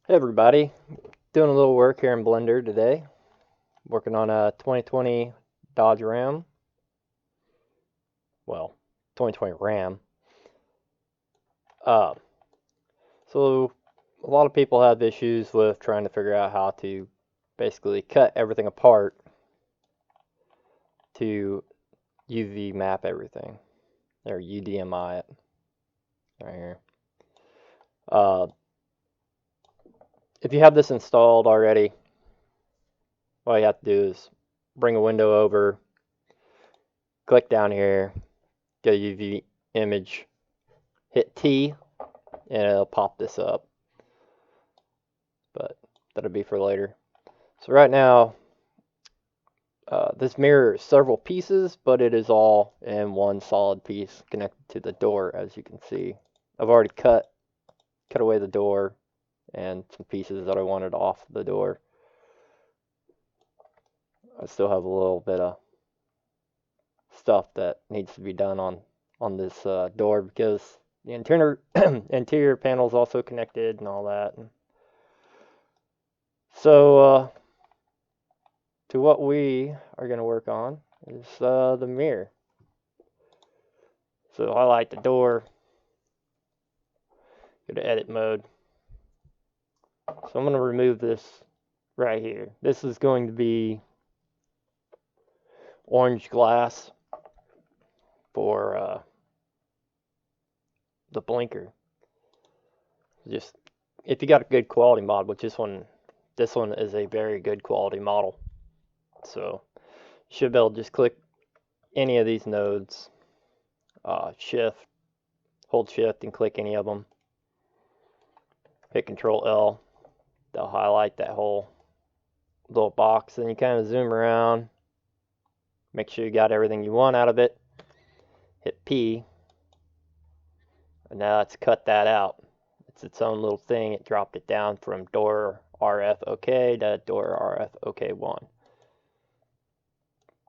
Hey everybody, doing a little work here in Blender today. Working on a 2020 Dodge Ram. Well, 2020 Ram. Uh, so a lot of people have issues with trying to figure out how to basically cut everything apart to UV map everything, or UDMI it, right here. If you have this installed already, all you have to do is bring a window over, click down here, go to UV image, hit T, and it'll pop this up. But that'll be for later. So right now, this mirror is several pieces, but it is all in one solid piece connected to the door, as you can see. I've already cut away the door and some pieces that I wanted off the door. I still have a little bit of stuff that needs to be done on this door because the interior panel is also connected and all that. So to what we are going to work on is the mirror. So highlight the door, go to edit mode. So I'm going to remove this right here. This is going to be orange glass for the blinker. Just if you got a good quality mod, which this one is a very good quality model. So you should be able to just click any of these nodes, hold shift and click any of them. Hit Control L, they'll highlight that whole little box. Then you kind of zoom around, make sure you got everything you want out of it. Hit P, and now let's cut that out. It's its own little thing. It dropped it down from door RF OK to door RF OK 1.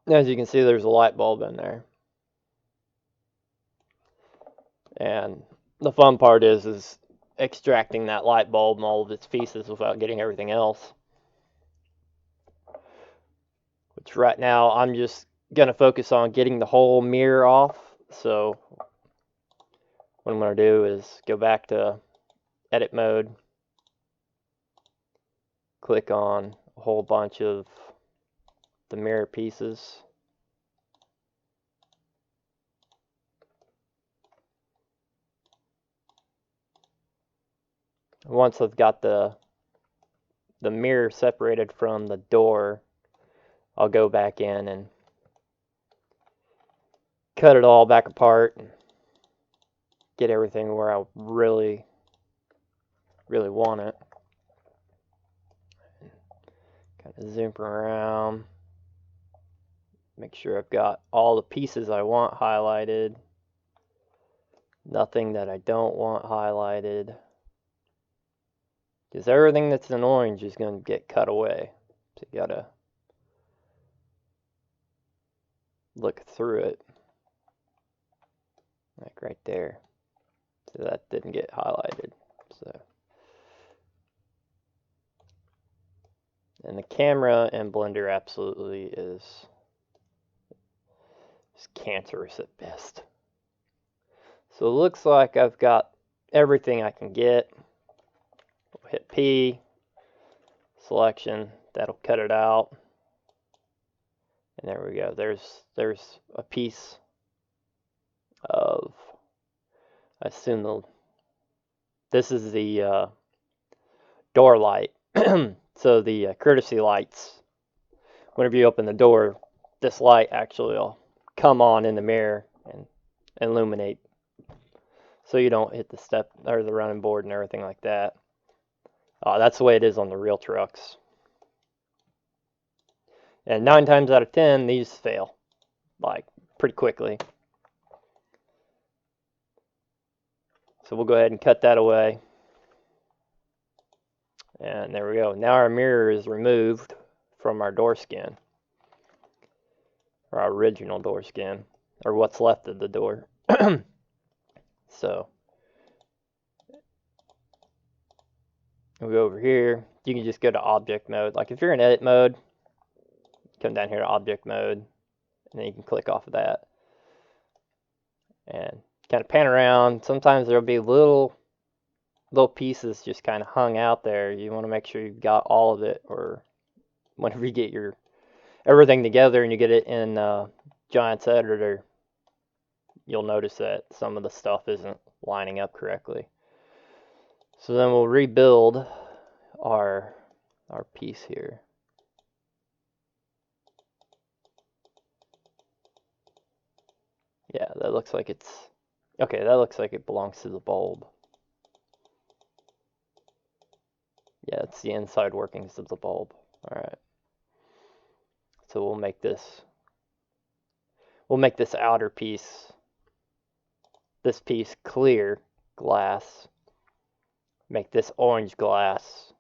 As you can see, there's a light bulb in there. And the fun part is extracting that light bulb and all of its pieces without getting everything else. Which right now I'm just going to focus on getting the whole mirror off. So what I'm going to do is go back to edit mode, click on a whole bunch of the mirror pieces. Once I've got the mirror separated from the door, I'll go back in and cut it all back apart and get everything where I really want it. Kind of zoom around, make sure I've got all the pieces I want highlighted, nothing that I don't want highlighted, because everything that's in orange is going to get cut away. So you gotta look through it, like right there. So that didn't get highlighted. So, and the camera in Blender absolutely is cancerous at best. So it looks like I've got everything I can get. We'll hit P, selection, that'll cut it out. And there we go. There's a piece of, I assume this is the door light. So the courtesy lights, whenever you open the door, this light actually will come on in the mirror and illuminate, so you don't hit the step or the running board and everything like that. That's the way it is on the real trucks. And 9 times out of 10, these fail, like, pretty quickly. So we'll go ahead and cut that away. And there we go. Now our mirror is removed from our door skin, or our original door skin, or what's left of the door. So we go over here. You can just go to object mode. Like if you're in edit mode, come down here to object mode, and then you can click off of that and kind of pan around. Sometimes there'll be little pieces just kind of hung out there. You want to make sure you've got all of it, or whenever you get your everything together and you get it in Giant's editor, you'll notice that some of the stuff isn't lining up correctly. So then we'll rebuild our piece here. Yeah, that looks like it's okay. That looks like it belongs to the bulb. Yeah, it's the inside workings of the bulb. All right. So we'll make this outer piece, this piece clear glass. Make this orange glass.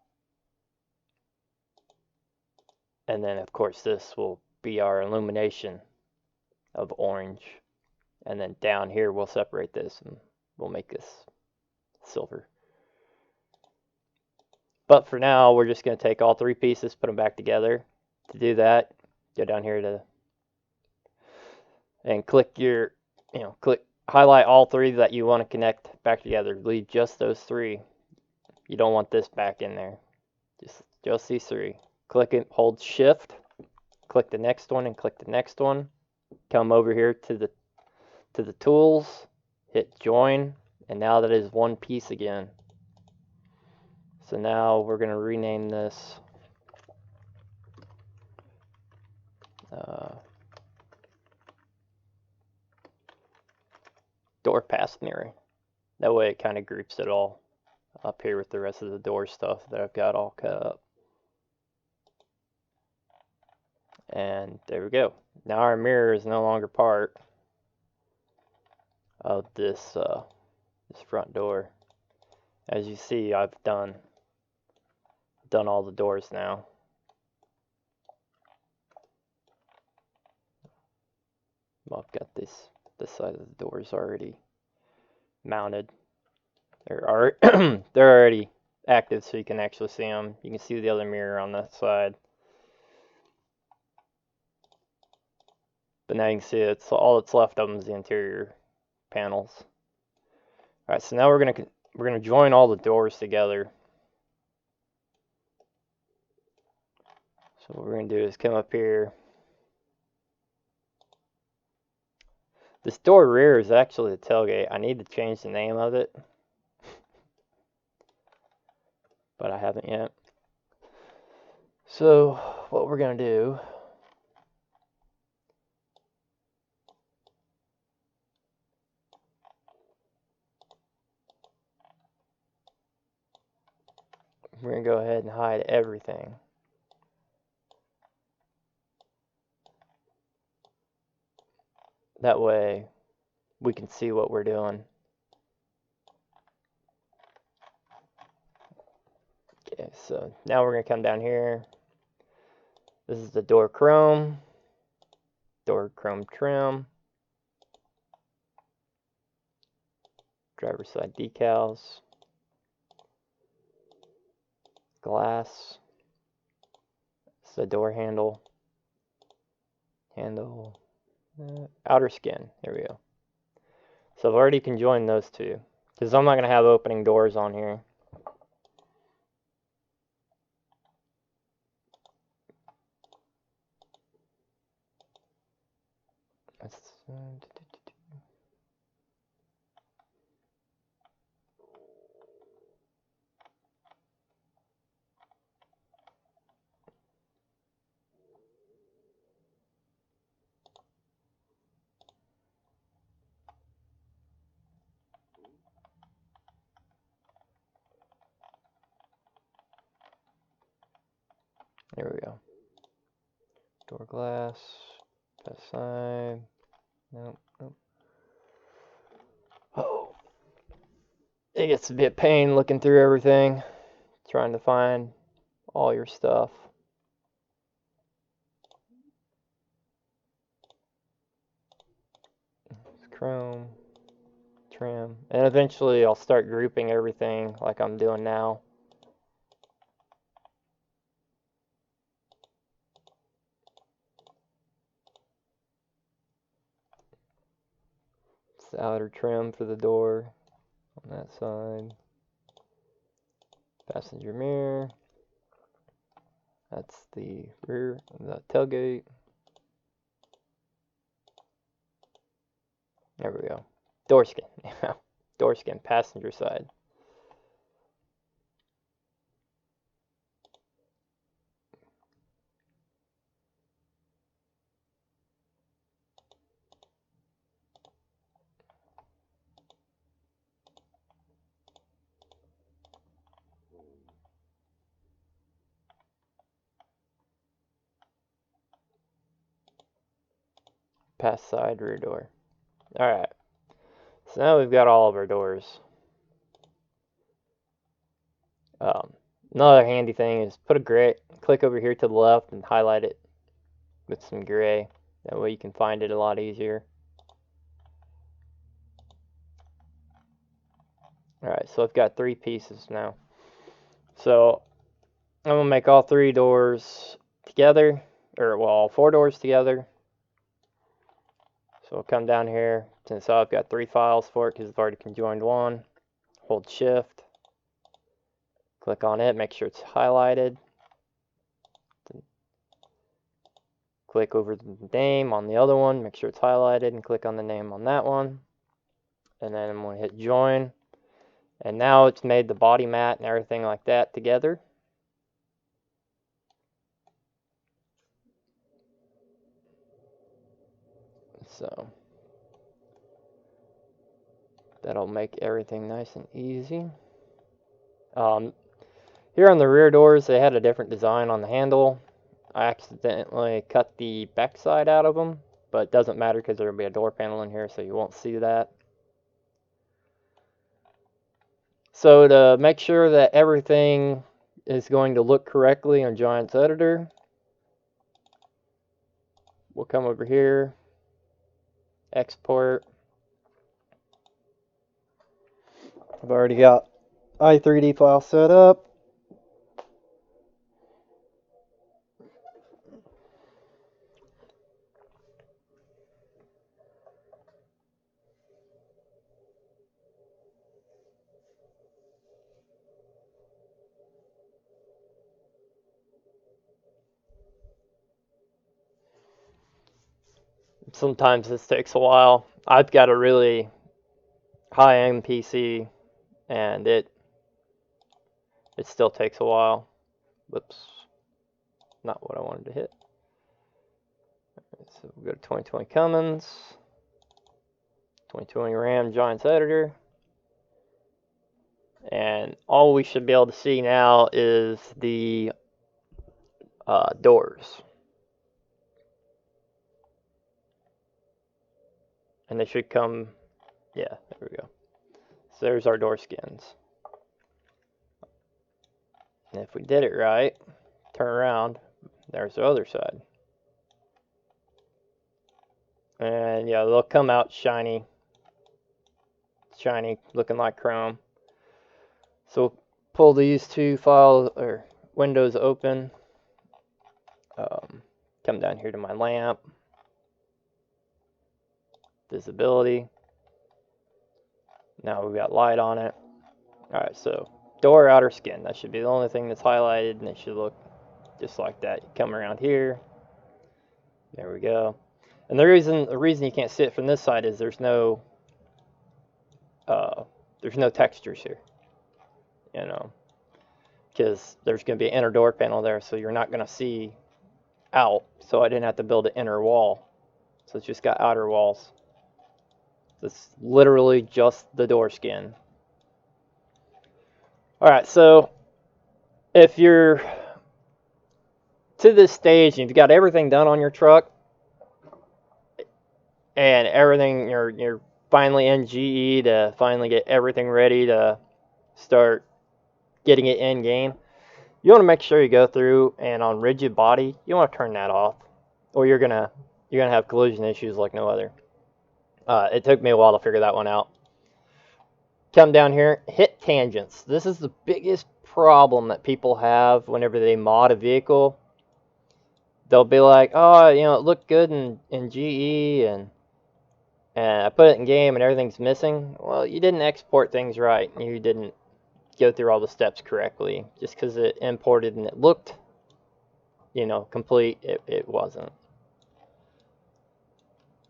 And then of course this will be our illumination of orange. And then down here we'll separate this and we'll make this silver. But for now, we're just going to take all three pieces, put them back together. To do that, go down here and click highlight all three that you want to connect back together. Leave just those three. You don't want this back in there. Just these three. Click it, hold shift, click the next one and click the next one. Come over here to the tools, hit join, and now that is one piece again. So now we're going to rename this door pass mirror. That way it kind of groups it all up here with the rest of the door stuff that I've got all cut up. And there we go. Now our mirror is no longer part of this front door. As you see, I've done all the doors now. Well, I've got this side of the doors already mounted. They're already active, so you can actually see them. You can see the other mirror on that side. But now you can see it's all that's left of them is the interior panels. All right, so now we're gonna join all the doors together. So what we're gonna do is come up here. This door rear is actually the tailgate. I need to change the name of it, but I haven't yet. So what we're gonna do, we're gonna go ahead and hide everything. That way we can see what we're doing. Okay, so now we're going to come down here. This is the door chrome trim, driver side decals, glass, it's the door handle, outer skin. There we go. So I've already conjoined those two because I'm not going to have opening doors on here. There we go. Door glass, that side. Nope. Oh, it gets a bit of pain looking through everything, trying to find all your stuff. It's chrome, trim, and eventually I'll start grouping everything like I'm doing now. That's the outer trim for the door on that side. Passenger mirror. That's the rear, the tailgate. There we go. Door skin. Door skin, passenger side. Pass side, rear door. Alright. So now we've got all of our doors. Another handy thing is put a gray, click over here to the left and highlight it with some gray. That way you can find it a lot easier. Alright, so I've got 3 pieces now. So I'm going to make all 3 doors together, or well, all 4 doors together. So I'll come down here, since I've got 3 files for it because I've already conjoined one. Hold shift, click on it, make sure it's highlighted. Then click over the name on the other one, make sure it's highlighted, and click on the name on that one. And then I'm going to hit join. And now it's made the body mat and everything like that together. So that'll make everything nice and easy. Here on the rear doors, they had a different design on the handle. I accidentally cut the back side out of them, but it doesn't matter because there will be a door panel in here, so you won't see that. So to make sure that everything is going to look correctly on Giant's Editor, we'll come over here, export. I've already got i3D file set up. Sometimes this takes a while. I've got a really high-end PC, and it still takes a while. Whoops, not what I wanted to hit. So we'll go to 2020 Cummins, 2020 RAM Giants Editor, and all we should be able to see now is the doors. And they should come, yeah, there we go. So there's our door skins. And if we did it right, turn around, there's the other side. And yeah, they'll come out shiny, looking like chrome. So pull these 2 files or windows open. Come down here to my lamp. Visibility. Now we've got light on it. Alright, so door outer skin. That should be the only thing that's highlighted, and it should look just like that. You come around here. There we go. And the reason you can't see it from this side is there's no textures here. You know, because there's going to be an inner door panel there, so you're not going to see out. So I didn't have to build an inner wall. So it's just got outer walls. It's literally just the door skin. Alright, so if you're to this stage and you've got everything done on your truck and everything, you're finally in GE to finally get everything ready to start getting it in game, you want to make sure you go through and on rigid body, you want to turn that off, or you're gonna have collision issues like no other. It took me a while to figure that one out. Come down here, hit tangents. This is the biggest problem that people have whenever they mod a vehicle. They'll be like, oh, you know, it looked good in GE, and I put it in game and everything's missing, well, you didn't export things right. You didn't go through all the steps correctly. Just because it imported and it looked, complete, it wasn't.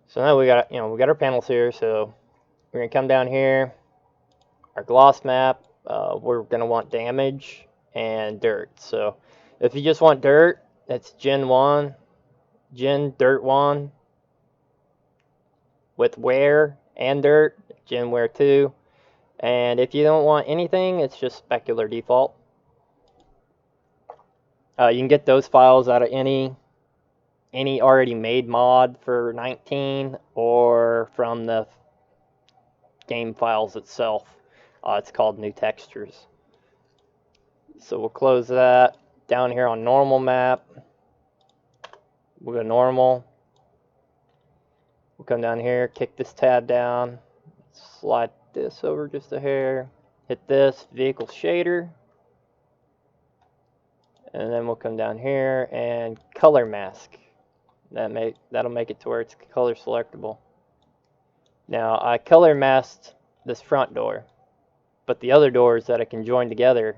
So now we got our panels here. So we're gonna come down here, our gloss map. We're gonna want damage and dirt. So if you just want dirt, that's Gen 1, Gen Dirt 1 with wear and dirt, Gen Wear 2. And if you don't want anything, it's just specular default. You can get those files out of any already made mod for 19 or from the game files itself. It's called new textures. So we'll close that. Down here on normal map, we'll go normal. We'll come down here, kick this tab down, slide this over just a hair, hit this vehicle shader, and then we'll come down here and color mask. That'll make it to where it's color selectable. Now I color masked this front door, but the other doors that I can join together,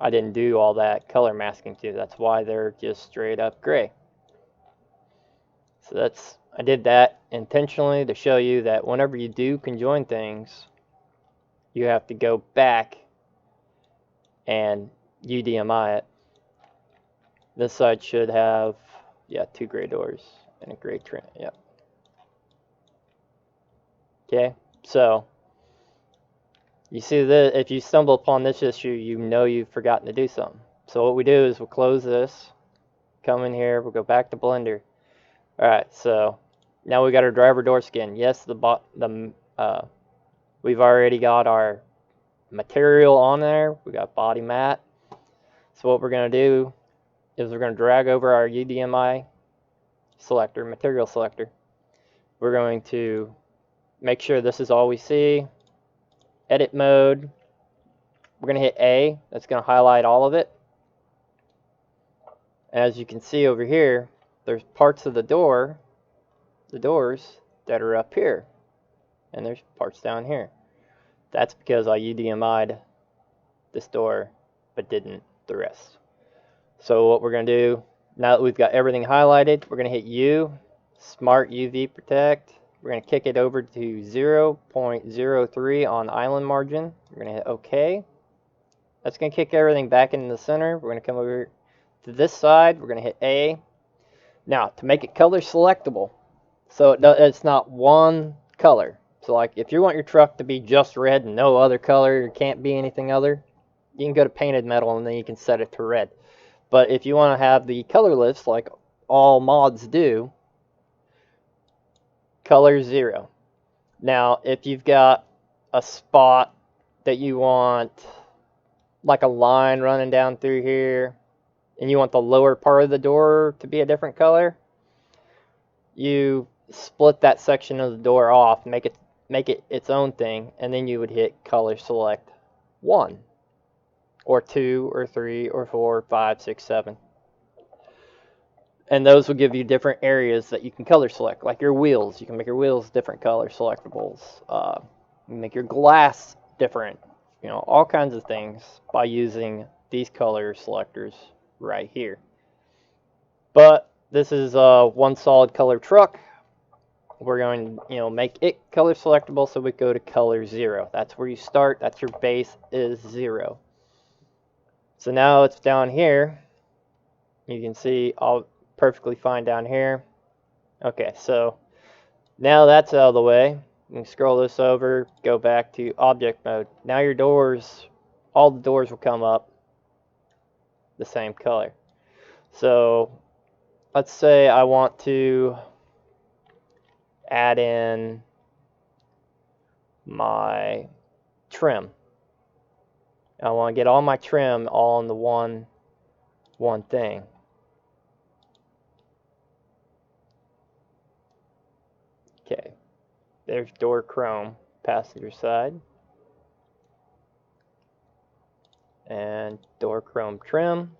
I didn't do all that color masking to. That's why they're just straight up gray. So I did that intentionally to show you that whenever you do conjoin things, you have to go back and UDMI it. This side should have, 2 gray doors and a gray trim. Yep. Okay, so you see that if you stumble upon this issue, you've forgotten to do something. So what we do is we'll close this, come in here, we'll go back to Blender. Alright, so now we got our driver door skin. Yes, we've already got our material on there. We got body mat. So what we're going to do is we're going to drag over our UDMI selector, material selector. We're going to make sure this is all we see. Edit mode. We're going to hit A. That's going to highlight all of it. As you can see over here, there's parts of the doors that are up here. And there's parts down here. That's because I UDMI'd this door, but didn't the rest. So what we're going to do, now that we've got everything highlighted, we're going to hit U, Smart UV Protect. We're going to kick it over to 0.03 on island margin. We're going to hit OK. That's going to kick everything back into the center. We're going to come over to this side. We're going to hit A. Now, to make it color selectable, so it's not one color. So like if you want your truck to be just red and no other color, it can't be anything other, you can go to painted metal and then you can set it to red. But if you want to have the color lifts like all mods do, color 0. Now if you've got a spot that you want like a line running down through here and you want the lower part of the door to be a different color, you split that section of the door off, make it its own thing, and then you would hit color select 1 or 2 or 3 or 4, 5, 6, 7. And those will give you different areas that you can color select, like your wheels. You can make your wheels different color selectables. You can make your glass different. All kinds of things by using these color selectors right here. But this is one solid color truck. We're going to make it color selectable, so we go to color 0. That's where you start. That's your base is 0. So now it's down here. You can see all perfectly fine down here. Okay, so now that's out of the way. You can scroll this over, go back to object mode. Now your doors, all the doors will come up the same color. So let's say I want to add in my trim. I want to get all my trim all in the one thing. Okay, there's door chrome, passenger side, and door chrome trim.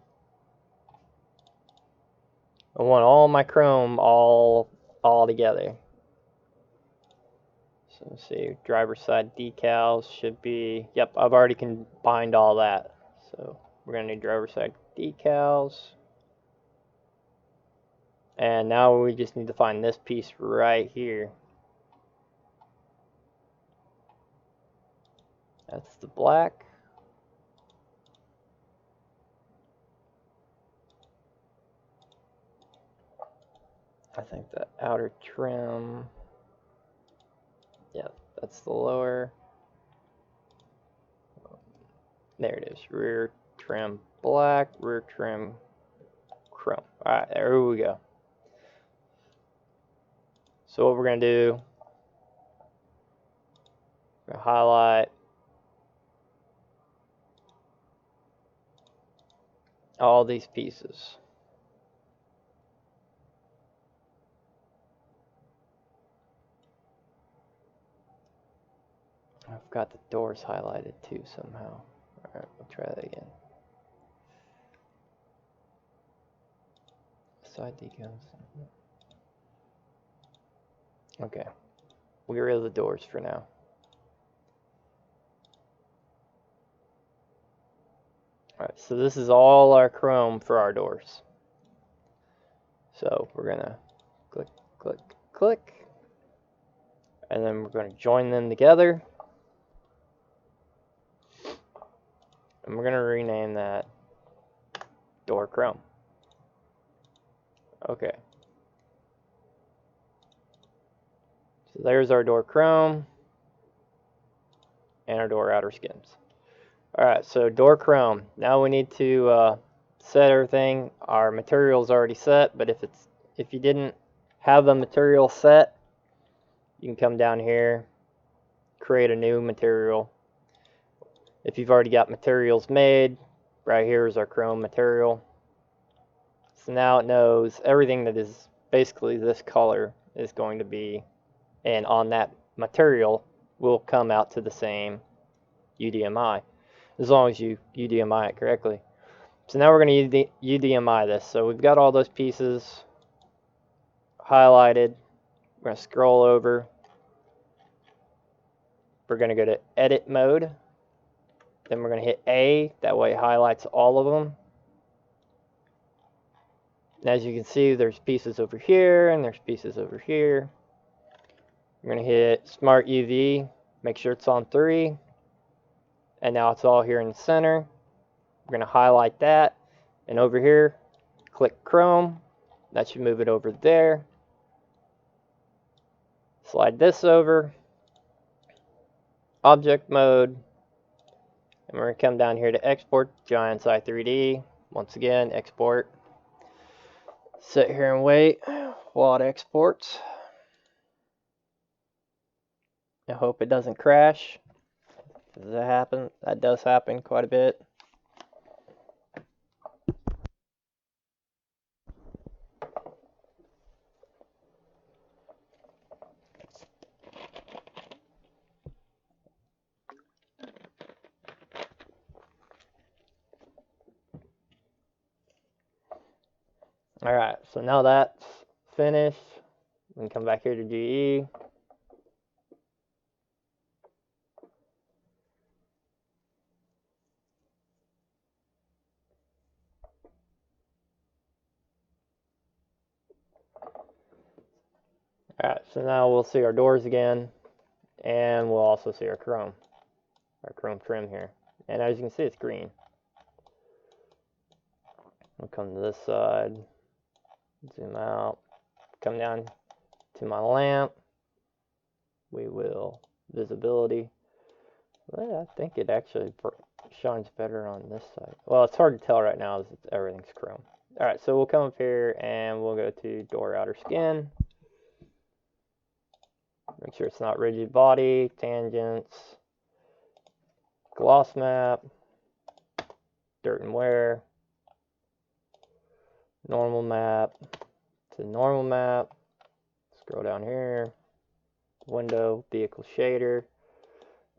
I want all my chrome all together. So let's see, driver's side decals should be, yep, I've already combined all that. So we're gonna need driver's side decals. And now we just need to find this piece right here. That's the black. I think the outer trim, yeah, that's the lower. There it is, rear trim black, rear trim chrome. Alright, there we go. So what we're going to do, we're going to highlight all these pieces. I've got the doors highlighted too somehow. Alright, we'll try that again. Side decals. Okay, we'll get rid of the doors for now. Alright, so this is all our chrome for our doors. So we're going to click, click, click. And then we're going to join them together. And we're going to rename that door chrome. Okay. So there's our door chrome and our door outer skins. Alright, so door chrome. Now we need to set everything. Our material's already set, but if you didn't have the material set, you can come down here, create a new material. If you've already got materials made, right here is our chrome material. So now it knows everything that is basically this color is going to be, and on that material will come out to the same UDMI, as long as you UDMI it correctly. So now we're going to UDMI this. So we've got all those pieces highlighted. We're going to scroll over. We're going to go to edit mode. Then we're going to hit A, that way it highlights all of them. And as you can see, there's pieces over here and there's pieces over here. We're going to hit Smart UV, make sure it's on 3. And now it's all here in the center. We're going to highlight that. And over here, click Chrome. That should move it over there. Slide this over. Object mode. And we're going to come down here to export Giants i3D. Once again, export. Sit here and wait while it exports. I hope it doesn't crash. Does that happen? That does happen quite a bit. Alright, so now that's finished. We can come back here to GE. Alright, so now we'll see our doors again, and we'll also see our chrome trim here. And as you can see, it's green. We'll come to this side, zoom out, come down to my lamp. We will visibility. Well, I think it actually shines better on this side. Well, it's hard to tell right now as everything's chrome. Alright, so we'll come up here and we'll go to door outer skin. Make sure it's not rigid body, tangents, gloss map, dirt and wear, normal map to normal map. Scroll down here, window, vehicle shader,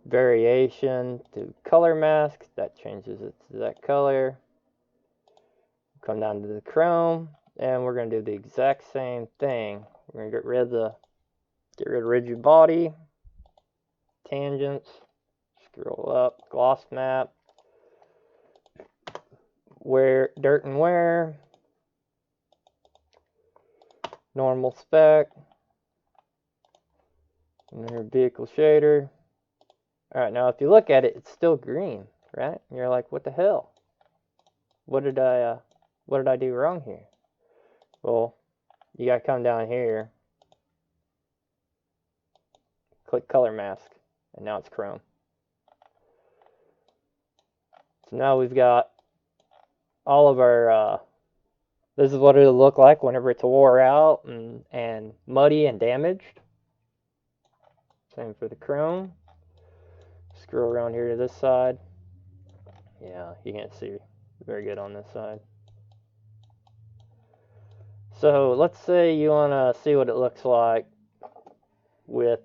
variation to color mask. That changes it to that color. Come down to the chrome, and we're going to do the exact same thing. We're going to get rid of rigid body. tangents, scroll up, gloss map, wear, dirt and wear, normal spec, and then your vehicle shader. Alright, now if you look at it, it's still green, right? And you're like, what the hell? What did I do wrong here? Well, you gotta come down here, click color mask, and now it's chrome. So now we've got all of our, this is what it'll look like whenever it's wore out and muddy and damaged. Same for the chrome. Scroll around here to this side. Yeah, you can't see very good on this side. So let's say you want to see what it looks like with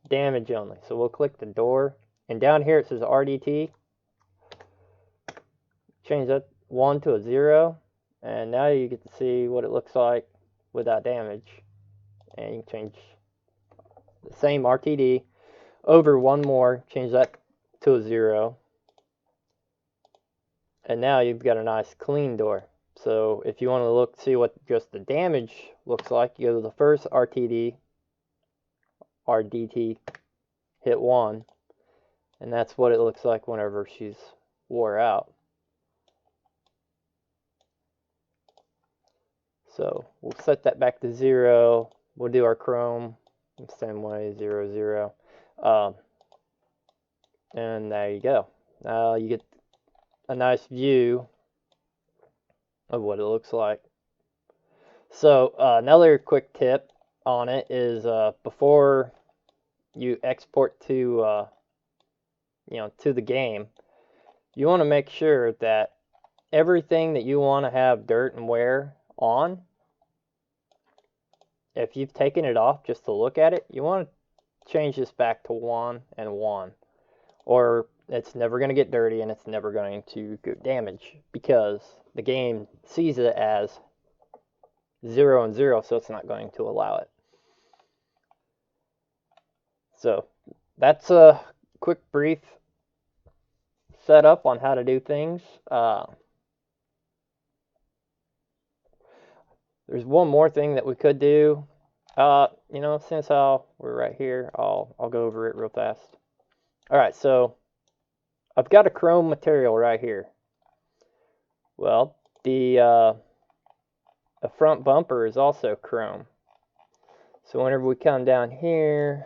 damage only. So we'll click the door, and down here it says RDT. Change that 1 to a 0, and now you get to see what it looks like without damage. And you can change the same RTD over one more, change that to a 0, and now you've got a nice clean door. So if you want to see what just the damage looks like, you go to the first RTD, hit 1, and that's what it looks like whenever she's wore out. So we'll set that back to 0. We'll do our chrome the same way, 0, 0. And there you go. Now you get a nice view of what it looks like. So another quick tip on it is before you export to to the game, you want to make sure that everything that you want to have dirt and wear on, if you've taken it off just to look at it, you want to change this back to 1 and 1, or it's never going to get dirty and it's never going to go damage, because the game sees it as 0 and 0, so it's not going to allow it. So that's a quick brief setup on how to do things. There's one more thing that we could do. Since we're right here, I'll go over it real fast. Alright, so I've got a chrome material right here. Well, the front bumper is also chrome. So whenever we come down here,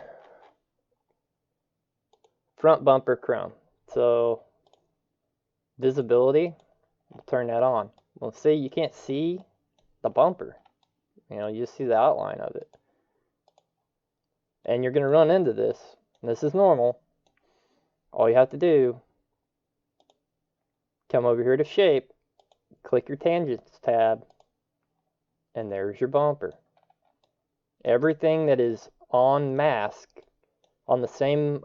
front bumper chrome. So visibility, we'll turn that on. Well, see, you can't see the bumper. You just see the outline of it. And you're going to run into this. This is normal. All you have to do, come over here to shape, click your tangents tab, and there's your bumper. Everything that is on mask, on the same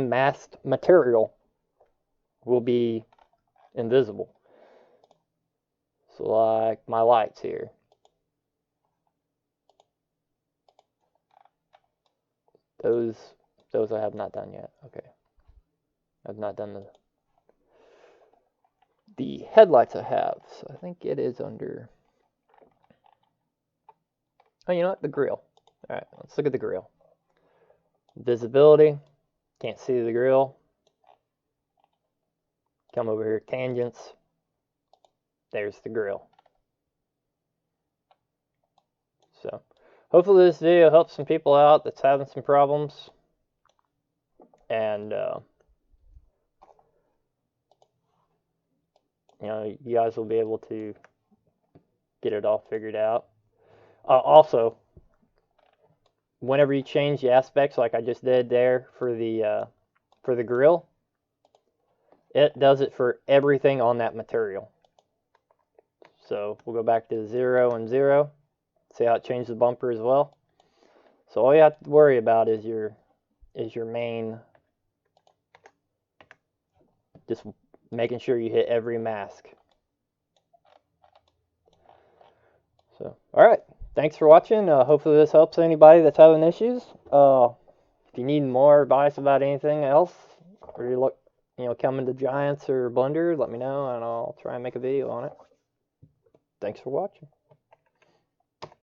masked material, will be invisible. So like my lights here. Those I have not done yet. Okay. I've not done the headlights I have. So I think it is under... Oh, you know what? The grill. Alright, let's look at the grill. Visibility. Can't see the grill. Come over here, tangents. There's the grill. So, hopefully this video helps some people out that's having some problems. And, you guys will be able to get it all figured out. Also, whenever you change the aspects like I just did there for the grill, it does it for everything on that material. So we'll go back to 0 and 0. See how it changed the bumper as well. So all you have to worry about is your main, just making sure you hit every mask. So, alright, thanks for watching. Hopefully this helps anybody that's having issues. If you need more advice about anything else, or you look, coming to Giants or Blender, let me know and I'll try and make a video on it. Thanks for watching.